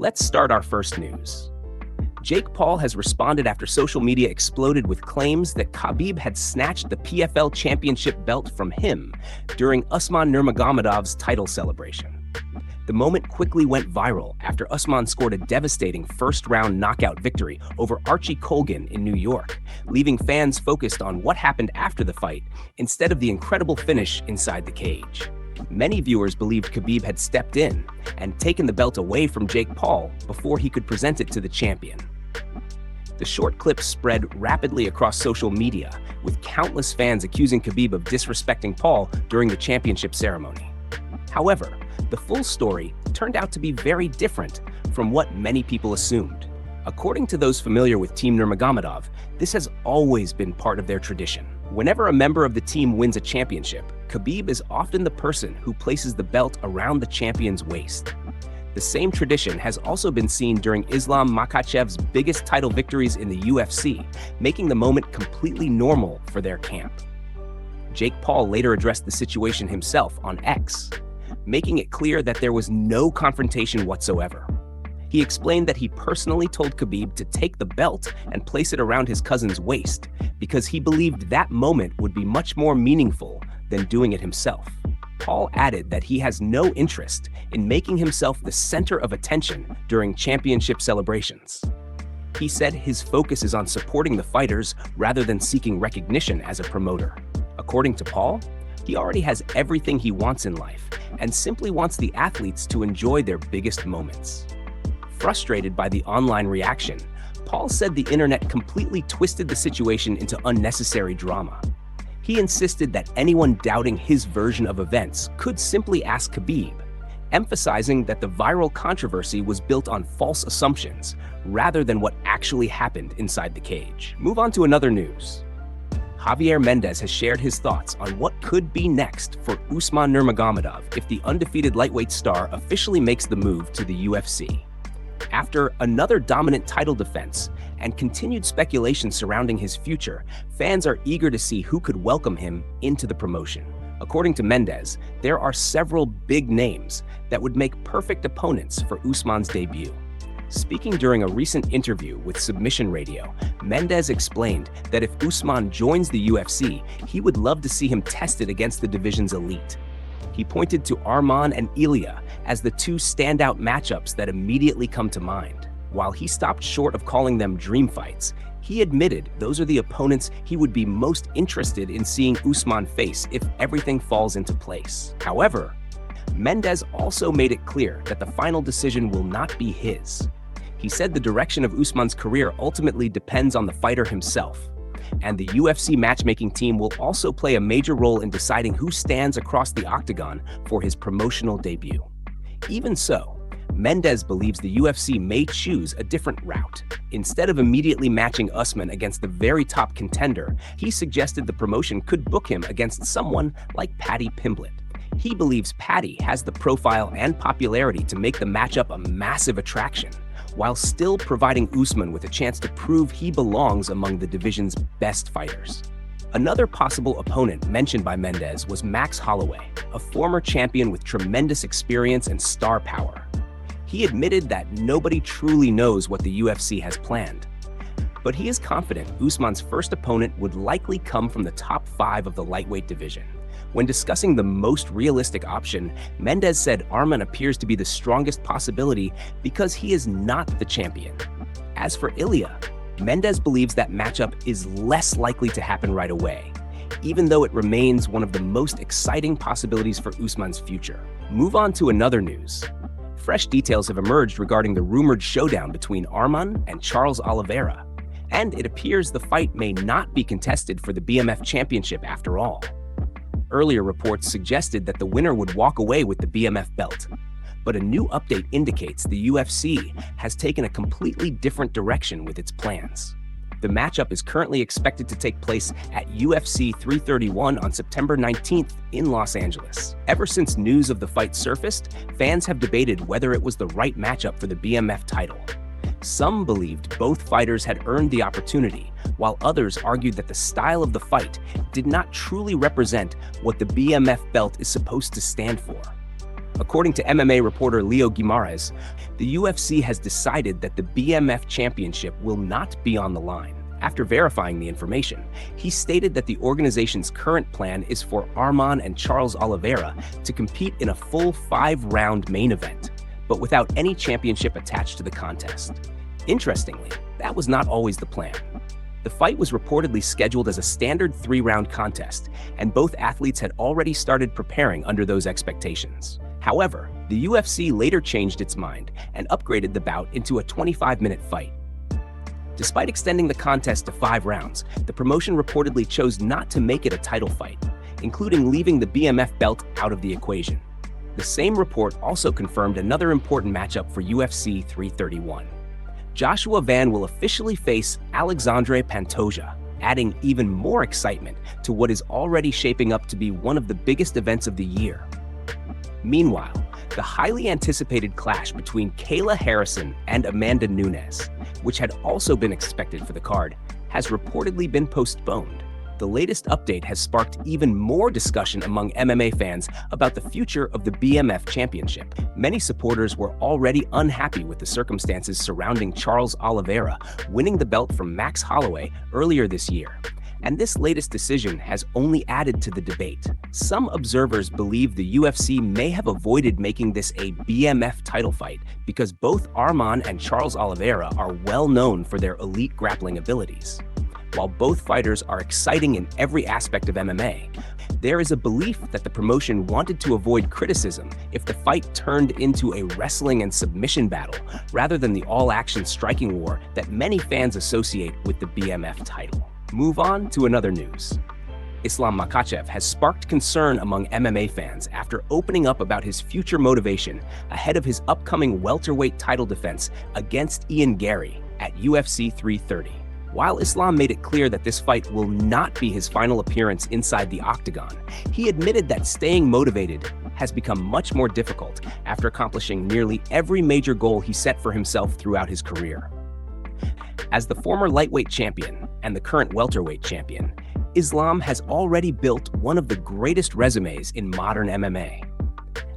Let's start our first news. Jake Paul has responded after social media exploded with claims that Khabib had snatched the PFL championship belt from him during Usman Nurmagomedov's title celebration. The moment quickly went viral after Usman scored a devastating first-round knockout victory over Archie Colgan in New York, leaving fans focused on what happened after the fight instead of the incredible finish inside the cage. Many viewers believed Khabib had stepped in and taken the belt away from Jake Paul before he could present it to the champion. The short clip spread rapidly across social media, with countless fans accusing Khabib of disrespecting Paul during the championship ceremony. However, the full story turned out to be very different from what many people assumed. According to those familiar with Team Nurmagomedov, this has always been part of their tradition. Whenever a member of the team wins a championship, Khabib is often the person who places the belt around the champion's waist. The same tradition has also been seen during Islam Makhachev's biggest title victories in the UFC, making the moment completely normal for their camp. Jake Paul later addressed the situation himself on X, making it clear that there was no confrontation whatsoever. He explained that he personally told Khabib to take the belt and place it around his cousin's waist because he believed that moment would be much more meaningful than doing it himself. Paul added that he has no interest in making himself the center of attention during championship celebrations. He said his focus is on supporting the fighters rather than seeking recognition as a promoter. According to Paul, he already has everything he wants in life and simply wants the athletes to enjoy their biggest moments. Frustrated by the online reaction, Paul said the internet completely twisted the situation into unnecessary drama. He insisted that anyone doubting his version of events could simply ask Khabib, emphasizing that the viral controversy was built on false assumptions rather than what actually happened inside the cage. Move on to another news. Javier Mendez has shared his thoughts on what could be next for Usman Nurmagomedov if the undefeated lightweight star officially makes the move to the UFC. After another dominant title defense and continued speculation surrounding his future, fans are eager to see who could welcome him into the promotion. According to Mendez, there are several big names that would make perfect opponents for Usman's debut. Speaking during a recent interview with Submission Radio, Mendez explained that if Usman joins the UFC, he would love to see him tested against the division's elite. He pointed to Arman and Ilya as the two standout matchups that immediately come to mind. While he stopped short of calling them dream fights, he admitted those are the opponents he would be most interested in seeing Usman face if everything falls into place. However, Mendez also made it clear that the final decision will not be his. He said the direction of Usman's career ultimately depends on the fighter himself, and the UFC matchmaking team will also play a major role in deciding who stands across the octagon for his promotional debut. Even so, Mendez believes the UFC may choose a different route. Instead of immediately matching Usman against the very top contender, he suggested the promotion could book him against someone like Paddy Pimblett. He believes Paddy has the profile and popularity to make the matchup a massive attraction, while still providing Usman with a chance to prove he belongs among the division's best fighters. Another possible opponent mentioned by Mendez was Max Holloway, a former champion with tremendous experience and star power. He admitted that nobody truly knows what the UFC has planned, but he is confident Usman's first opponent would likely come from the top 5 of the lightweight division. When discussing the most realistic option, Mendez said Arman appears to be the strongest possibility because he is not the champion. As for Ilya, Mendez believes that matchup is less likely to happen right away, even though it remains one of the most exciting possibilities for Usman's future. Move on to another news. Fresh details have emerged regarding the rumored showdown between Arman and Charles Oliveira, and it appears the fight may not be contested for the BMF championship after all. Earlier reports suggested that the winner would walk away with the BMF belt, but a new update indicates the UFC has taken a completely different direction with its plans. The matchup is currently expected to take place at UFC 331 on September 19th in Los Angeles. Ever since news of the fight surfaced, fans have debated whether it was the right matchup for the BMF title. Some believed both fighters had earned the opportunity, while others argued that the style of the fight did not truly represent what the BMF belt is supposed to stand for. According to MMA reporter Leo Guimaraes, the UFC has decided that the BMF championship will not be on the line. After verifying the information, he stated that the organization's current plan is for Arman and Charles Oliveira to compete in a full 5-round main event, but without any championship attached to the contest. Interestingly, that was not always the plan. The fight was reportedly scheduled as a standard 3-round contest, and both athletes had already started preparing under those expectations. However, the UFC later changed its mind and upgraded the bout into a 25-minute fight. Despite extending the contest to 5 rounds, the promotion reportedly chose not to make it a title fight, including leaving the BMF belt out of the equation. The same report also confirmed another important matchup for UFC 331. Joshua Van will officially face Alexandre Pantoja, adding even more excitement to what is already shaping up to be one of the biggest events of the year. Meanwhile, the highly anticipated clash between Kayla Harrison and Amanda Nunes, which had also been expected for the card, has reportedly been postponed. The latest update has sparked even more discussion among MMA fans about the future of the BMF championship. Many supporters were already unhappy with the circumstances surrounding Charles Oliveira winning the belt from Max Holloway earlier this year. And this latest decision has only added to the debate. Some observers believe the UFC may have avoided making this a BMF title fight because both Arman and Charles Oliveira are well known for their elite grappling abilities. While both fighters are exciting in every aspect of MMA, there is a belief that the promotion wanted to avoid criticism if the fight turned into a wrestling and submission battle rather than the all-action striking war that many fans associate with the BMF title. Move on to another news. Islam Makhachev has sparked concern among MMA fans after opening up about his future motivation ahead of his upcoming welterweight title defense against Ian Gary at UFC 330. While Islam made it clear that this fight will not be his final appearance inside the octagon, he admitted that staying motivated has become much more difficult after accomplishing nearly every major goal he set for himself throughout his career. As the former lightweight champion and the current welterweight champion, Islam has already built one of the greatest resumes in modern MMA.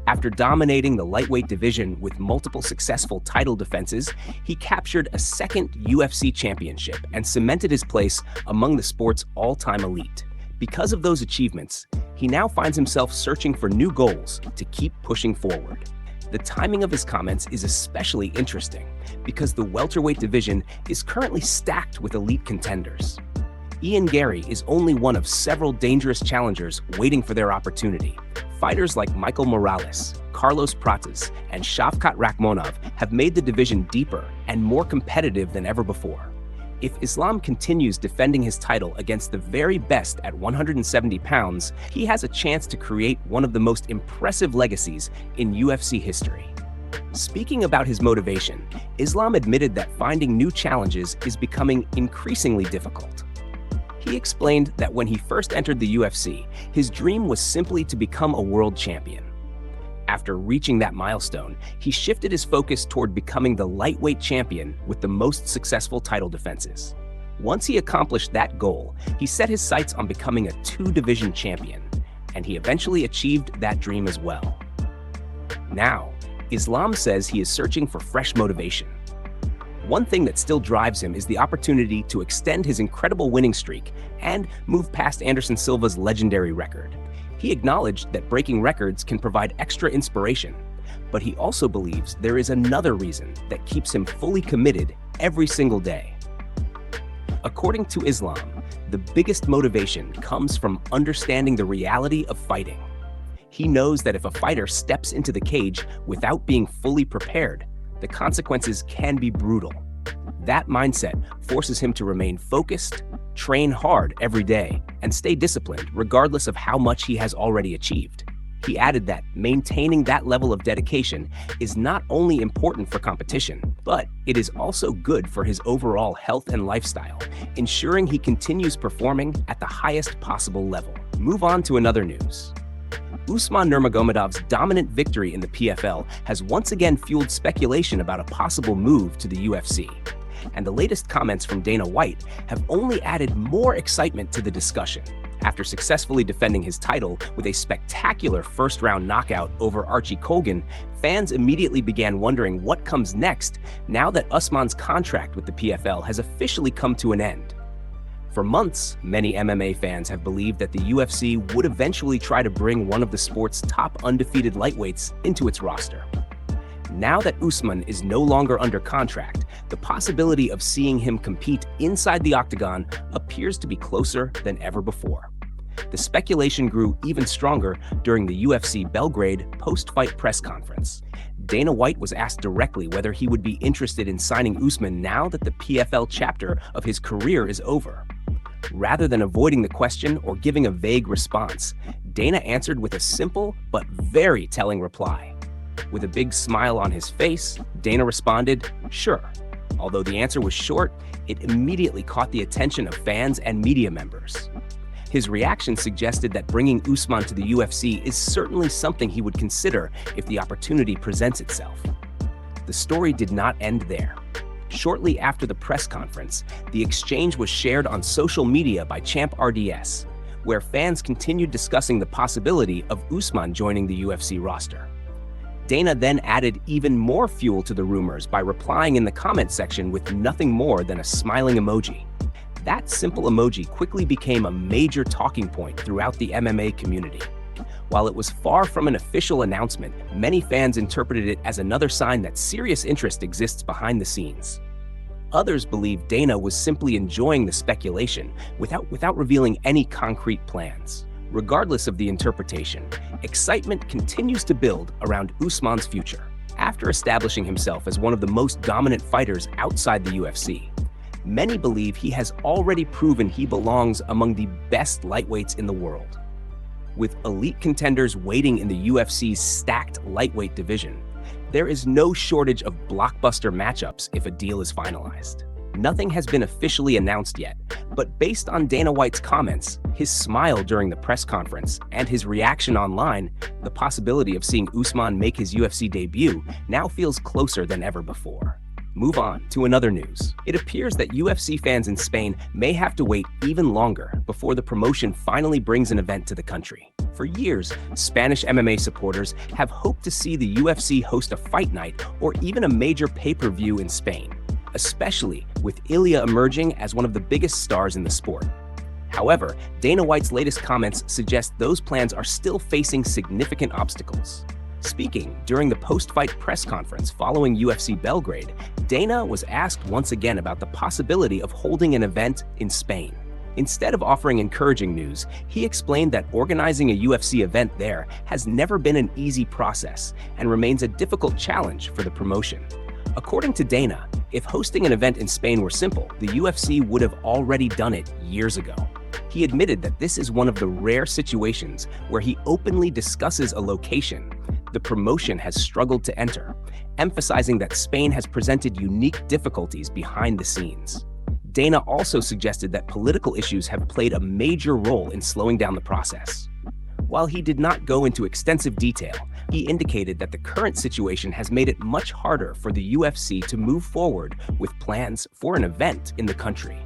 After dominating the lightweight division with multiple successful title defenses, he captured a second UFC championship and cemented his place among the sport's all-time elite. Because of those achievements, he now finds himself searching for new goals to keep pushing forward. The timing of his comments is especially interesting because the welterweight division is currently stacked with elite contenders. Ian Gary is only one of several dangerous challengers waiting for their opportunity. Fighters like Michael Morales, Carlos Prates, and Shavkat Rakhmonov have made the division deeper and more competitive than ever before. If Islam continues defending his title against the very best at 170 pounds, he has a chance to create one of the most impressive legacies in UFC history. Speaking about his motivation, Islam admitted that finding new challenges is becoming increasingly difficult. He explained that when he first entered the UFC, his dream was simply to become a world champion. After reaching that milestone, he shifted his focus toward becoming the lightweight champion with the most successful title defenses. Once he accomplished that goal, he set his sights on becoming a 2-division champion, and he eventually achieved that dream as well. Now, Islam says he is searching for fresh motivation. One thing that still drives him is the opportunity to extend his incredible winning streak and move past Anderson Silva's legendary record. He acknowledged that breaking records can provide extra inspiration, but he also believes there is another reason that keeps him fully committed every single day. According to Islam, the biggest motivation comes from understanding the reality of fighting. He knows that if a fighter steps into the cage without being fully prepared, the consequences can be brutal. That mindset forces him to remain focused, train hard every day, and stay disciplined regardless of how much he has already achieved. He added that maintaining that level of dedication is not only important for competition, but it is also good for his overall health and lifestyle, ensuring he continues performing at the highest possible level. Move on to another news. Usman Nurmagomedov's dominant victory in the PFL has once again fueled speculation about a possible move to the UFC. And the latest comments from Dana White have only added more excitement to the discussion, After successfully defending his title with a spectacular first-round knockout over Archie Colgan, fans immediately began wondering what comes next now that Usman's contract with the PFL has officially come to an end. For months, many MMA fans have believed that the UFC would eventually try to bring one of the sport's top undefeated lightweights into its roster. Now that Usman is no longer under contract, the possibility of seeing him compete inside the octagon appears to be closer than ever before. The speculation grew even stronger during the UFC Belgrade post-fight press conference. Dana White was asked directly whether he would be interested in signing Usman now that the PFL chapter of his career is over. Rather than avoiding the question or giving a vague response, Dana answered with a simple but very telling reply. With a big smile on his face, Dana responded, "Sure." Although the answer was short, it immediately caught the attention of fans and media members. His reaction suggested that bringing Usman to the UFC is certainly something he would consider if the opportunity presents itself. The story did not end there. Shortly after the press conference, the exchange was shared on social media by Champ RDS, where fans continued discussing the possibility of Usman joining the UFC roster. Dana then added even more fuel to the rumors by replying in the comment section with nothing more than a smiling emoji. That simple emoji quickly became a major talking point throughout the MMA community. While it was far from an official announcement, many fans interpreted it as another sign that serious interest exists behind the scenes. Others believe Dana was simply enjoying the speculation without revealing any concrete plans. Regardless of the interpretation, excitement continues to build around Usman's future. After establishing himself as one of the most dominant fighters outside the UFC, many believe he has already proven he belongs among the best lightweights in the world. With elite contenders waiting in the UFC's stacked lightweight division, there is no shortage of blockbuster matchups if a deal is finalized. Nothing has been officially announced yet, but based on Dana White's comments, his smile during the press conference, and his reaction online, the possibility of seeing Usman make his UFC debut now feels closer than ever before. Move on to another news. It appears that UFC fans in Spain may have to wait even longer before the promotion finally brings an event to the country. For years, Spanish MMA supporters have hoped to see the UFC host a fight night or even a major pay-per-view in Spain, especially with Ilya emerging as one of the biggest stars in the sport. However, Dana White's latest comments suggest those plans are still facing significant obstacles. Speaking during the post-fight press conference following UFC Belgrade, Dana was asked once again about the possibility of holding an event in Spain. Instead of offering encouraging news, he explained that organizing a UFC event there has never been an easy process and remains a difficult challenge for the promotion. According to Dana, if hosting an event in Spain were simple, the UFC would have already done it years ago. He admitted that this is one of the rare situations where he openly discusses a location the promotion has struggled to enter, emphasizing that Spain has presented unique difficulties behind the scenes. Dana also suggested that political issues have played a major role in slowing down the process. While he did not go into extensive detail, he indicated that the current situation has made it much harder for the UFC to move forward with plans for an event in the country.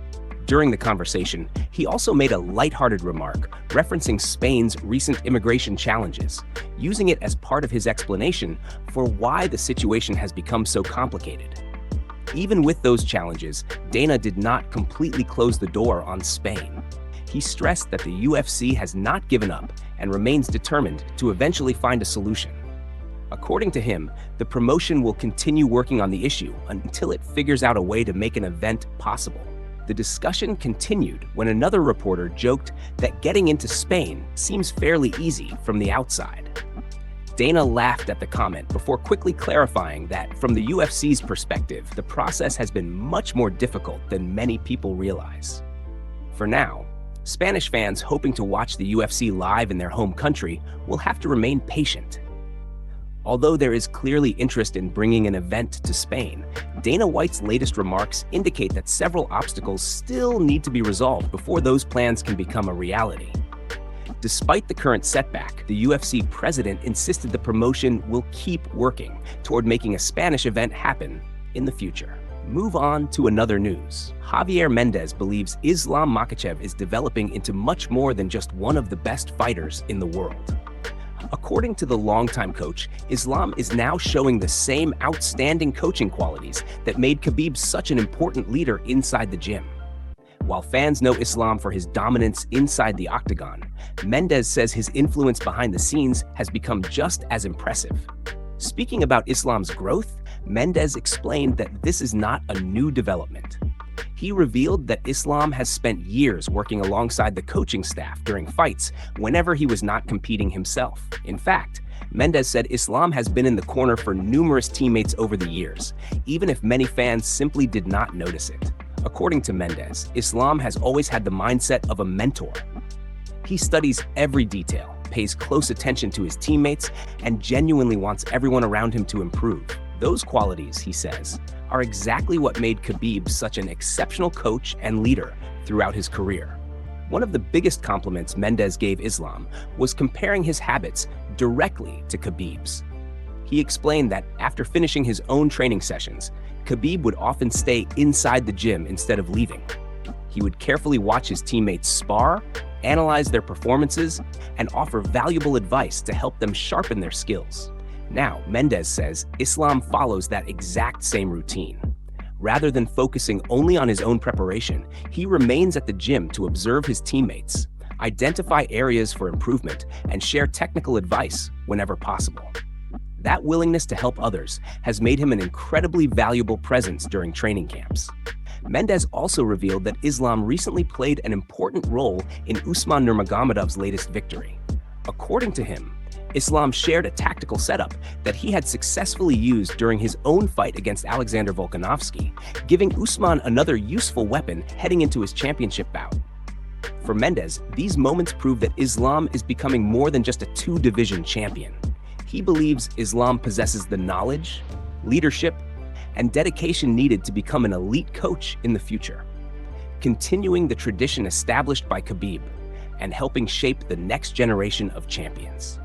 During the conversation, he also made a lighthearted remark referencing Spain's recent immigration challenges, using it as part of his explanation for why the situation has become so complicated. Even with those challenges, Dana did not completely close the door on Spain. He stressed that the UFC has not given up and remains determined to eventually find a solution. According to him, the promotion will continue working on the issue until it figures out a way to make an event possible. The discussion continued when another reporter joked that getting into Spain seems fairly easy from the outside. Dana laughed at the comment before quickly clarifying that from the UFC's perspective, the process has been much more difficult than many people realize. For now, Spanish fans hoping to watch the UFC live in their home country will have to remain patient. Although there is clearly interest in bringing an event to Spain, Dana White's latest remarks indicate that several obstacles still need to be resolved before those plans can become a reality. Despite the current setback, the UFC president insisted the promotion will keep working toward making a Spanish event happen in the future. Move on to another news. Javier Mendez believes Islam Makhachev is developing into much more than just one of the best fighters in the world. According to the longtime coach, Islam is now showing the same outstanding coaching qualities that made Khabib such an important leader inside the gym. While fans know Islam for his dominance inside the octagon, Mendez says his influence behind the scenes has become just as impressive. Speaking about Islam's growth, Mendez explained that this is not a new development. He revealed that Islam has spent years working alongside the coaching staff during fights whenever he was not competing himself. In fact, Mendez said Islam has been in the corner for numerous teammates over the years, even if many fans simply did not notice it. According to Mendez, Islam has always had the mindset of a mentor. He studies every detail, pays close attention to his teammates, and genuinely wants everyone around him to improve. Those qualities, he says, are exactly what made Khabib such an exceptional coach and leader throughout his career. One of the biggest compliments Mendez gave Islam was comparing his habits directly to Khabib's. He explained that after finishing his own training sessions, Khabib would often stay inside the gym instead of leaving. He would carefully watch his teammates spar, analyze their performances, and offer valuable advice to help them sharpen their skills. Now, Mendez says Islam follows that exact same routine. Rather than focusing only on his own preparation, he remains at the gym to observe his teammates, identify areas for improvement, and share technical advice whenever possible. That willingness to help others has made him an incredibly valuable presence during training camps. Mendez also revealed that Islam recently played an important role in Usman Nurmagomedov's latest victory. According to him, Islam shared a tactical setup that he had successfully used during his own fight against Alexander Volkanovski, giving Usman another useful weapon heading into his championship bout. For Mendez, these moments prove that Islam is becoming more than just a two-division champion. He believes Islam possesses the knowledge, leadership, and dedication needed to become an elite coach in the future, continuing the tradition established by Khabib and helping shape the next generation of champions.